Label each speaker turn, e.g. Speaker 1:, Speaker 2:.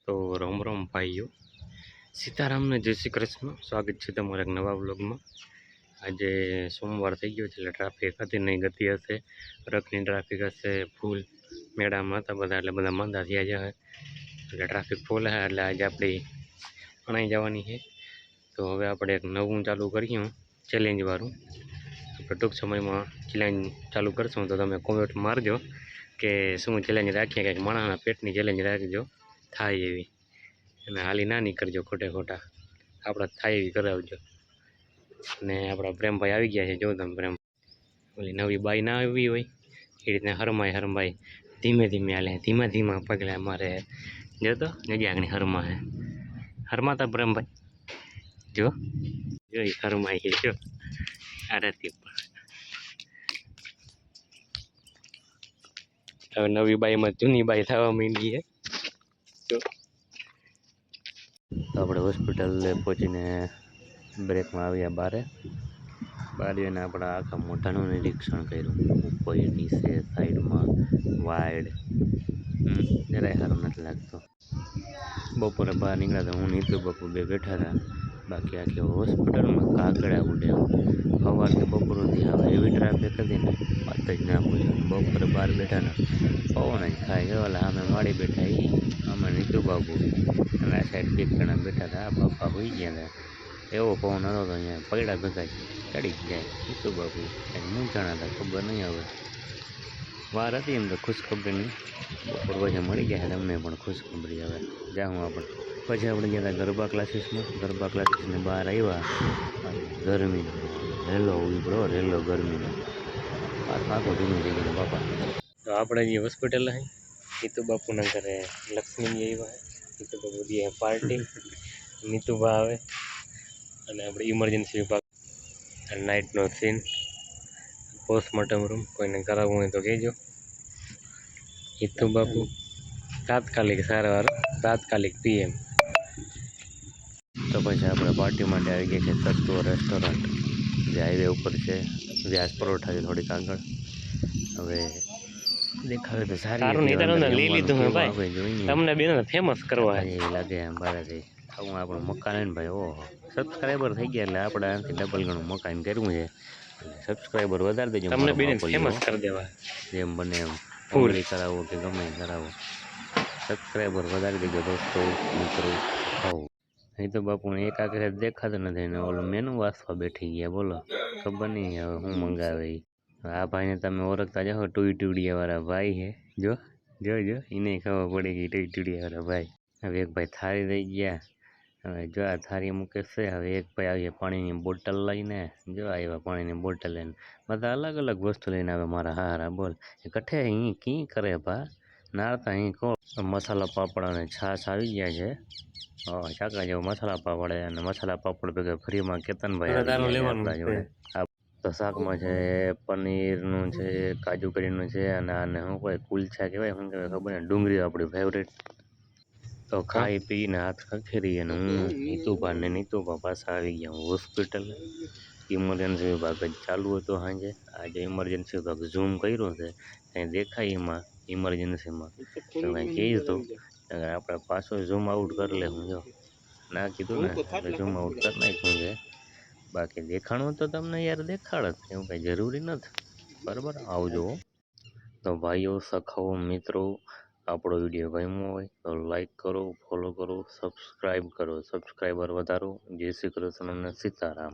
Speaker 1: તો રોમ રોમ ભાઈઓ, સીતારામને જય શ્રી કૃષ્ણ. સ્વાગત છે તમારા એક નવા વ્લોગમાં. આજે સોમવાર થઈ ગયો છે એટલે ટ્રાફિક હતી નહીં, ગતિ હશે, રથની ટ્રાફિક હશે ફૂલ. મેળામાં હતા બધા એટલે બધા માંદા થયા જાય એટલે ટ્રાફિક ફૂલ હે. એટલે આજે આપણી અણાઈ જવાની છે. તો હવે આપણે એક નવું ચાલુ કર્યું ચેલેન્જવાળું. આપણે ટૂંક સમયમાં ચેલેન્જ ચાલુ કરશું તો તમે કોમેન્ટ મારજો કે શું ચેલેન્જ રાખીએ. કંઈક માણસના પેટની ચેલેન્જ રાખજો થાય એવી, અને હાલી ના નીકળજો ખોટે ખોટા, આપણે થાય એવી કરાવજો. અને આપણા પ્રેમભાઈ આવી ગયા છે, જો તમે પ્રેમ ઓલી નવી બાઈ ના આવી હોય એ રીતના હરમાઈ ધીમે ધીમે હાલે, ધીમા ધીમા પગલા મારે. જો તો આગળ હરમા હે, હરમાતા પ્રેમભાઈ જો જો એ હરમાઈ છે જો આરતી. હવે નવી બાઈમાં જૂની બાઈ થવા માંડી છે. તો આપણે હોસ્પિટલ પહોંચીને બ્રેકમાં આવ્યા બહાર જઈને આપણા આખા મોઢાનું નિરીક્ષણ કર્યું, ઉપર નીચે સાઈડમાં વાઇડ. જરાય સારું નથી લાગતું. બપોરે બહાર નીકળ્યા તો હું નીતુ બાપુ બે બેઠા હતા. બાકી આખી હોસ્પિટલમાં કાગડા ઉડે. સવારથી બપોર સુધી આવે એવી ટ્રાફિક હતી ને, વાત જ ના પૂછો. બપોરે બહાર બેઠા ને પવન જ ખાય છે. ઓલા અમે માડી બેઠા એ અમે નીતુ બાપુ, અને આ સાઈડ બે જણા બેઠા હતા. આ બાપા હોઈ ગયા હતા. એવો પવન હતો તો અહીંયા પગડા ભેગા ચડી જાય. નીતુ બાપુ કંઈક મૂંઝાણા હતા, ખબર નહીં હવે. વાર હતી એમ તો ખુશખબરીની. બપોર પછી મળી ગયા છે તમને પણ ખુશખબરી. હવે જાઉં આપણે. પછી આપણે ગયા હતા ગરબા ક્લાસીસમાં. ગરબા ક્લાસીસને બહાર આવ્યા, ગરમી રેલો ઉપડો, રેલો ગરમીનો આખો ધીમે થઈ ગયો બાપા. તો આપણે જે હોસ્પિટલ હે નીતુ બાપુના ઘરે લક્ષ્મીજી આવ્યા હે. નીતુ બાપુ દે પાર્ટી, નીતુબા આવે. અને આપણે ઇમરજન્સી વિભાગ નાઇટનો સીન, પોસ્ટમોર્ટમ રૂમ. કોઈને કરાવવું હોય તો કહેજો. નીતુ બાપુ તાત્કાલિક સારવાર, તાત્કાલિક પીએમ. તો પછી આપણે પાર્ટી માટે આવી ગયા છે તત્વ રેસ્ટોરન્ટ, જે હાઈવે ઉપર છે. વ્યાસ પરોઠા છે થોડીક આગળ. હવે દેખાવે તો સારું લઈ લીધું હે ભાઈ, તમને બેન ફેમસ કરવા એવી લાગે એમ બહારથી. આવું આપણું મકાન ને ભાઈ, ઓહો સબસ્ક્રાઈબર થઈ ગયા એટલે આપણે આનાથી ડબલ ગણું મકાન કરવું છે. સબસ્ક્રાઈબર વધારી દેજો, તમને બેન ફેમસ કરી દેવા જેમ બને એમ. પૂરી કરાવો કે ગમે કરાવો, સબસ્ક્રાઈબર વધારી દેજો દોસ્તો મિત્રો. આવું અહીં તો બાપુને એક આખરે દેખાતો નથી ને ઓલું મેનુ વાંચવા બેઠી ગયા. બોલો ખબર નહીં હવે હું મંગાવે. આ ભાઈને તમે ઓળખતા જાઓ, ટુઈટુડિયાવાળા ભાઈ છે. જો જો જો એને ખબર પડી ગઈ ટુઈટુડિયાવાળા ભાઈ. હવે એક ભાઈ થાળી દઈ ગયા. હવે જો આ થાળી મૂકે છે. હવે એક ભાઈ આવીએ પાણીની બોટલ લઈને. જો આવ્યા પાણીની બોટલ લઈને. બધા અલગ અલગ વસ્તુ લઈને આવે મારા હારા. બોલ કઠે અહીં કી કરે ભા નાળતા અહીં કો. મસાલા પાપડ અને છાશ આવી ગયા છે. ચાકા જેવો મસાલા પાપડ અને મસાલા પાપડ ભેગા ફ્રીમાં કેતનભાઈ આપણા જોડે. તો શાકમાં છે પનીરનું છે, કાજુ કરીનું છે, અને આને શું કહેવાય કુલછા કહેવાય, શું કહેવાય ખબર ને, ડુંગળી આપણી ફેવરેટ. તો ખાઈ પીને હાથ ખખેરી અને હું નીતુભા પાછા આવી ગયા હોસ્પિટલ. ઇમરજન્સી વિભાગ જ ચાલુ હતો સાંજે. આજે ઇમરજન્સી વિભાગ ઝૂમ કર્યું છે, કંઈ દેખાય એમાં ઇમરજન્સીમાં તો કંઈ કહીશ તો આપણે પાછો ઝૂમ આઉટ કરી લે. હું જો ના કીધું ને એટલે ઝૂમ આઉટ કરી નાખ્યું છે. બાકી દેખાણું તો તમને યાર દેખાડ જ, એવું કંઈ જરૂરી નથી. બરાબર આવજો. તો ભાઈઓ સખાઓ મિત્રો, આપણો વિડીયો ગમ્યો હોય તો લાઈક કરો, ફોલો કરો, સબસ્ક્રાઈબ કરો, સબસ્ક્રાઈબર વધારો. જય શ્રી કૃષ્ણ અને સીતારામ.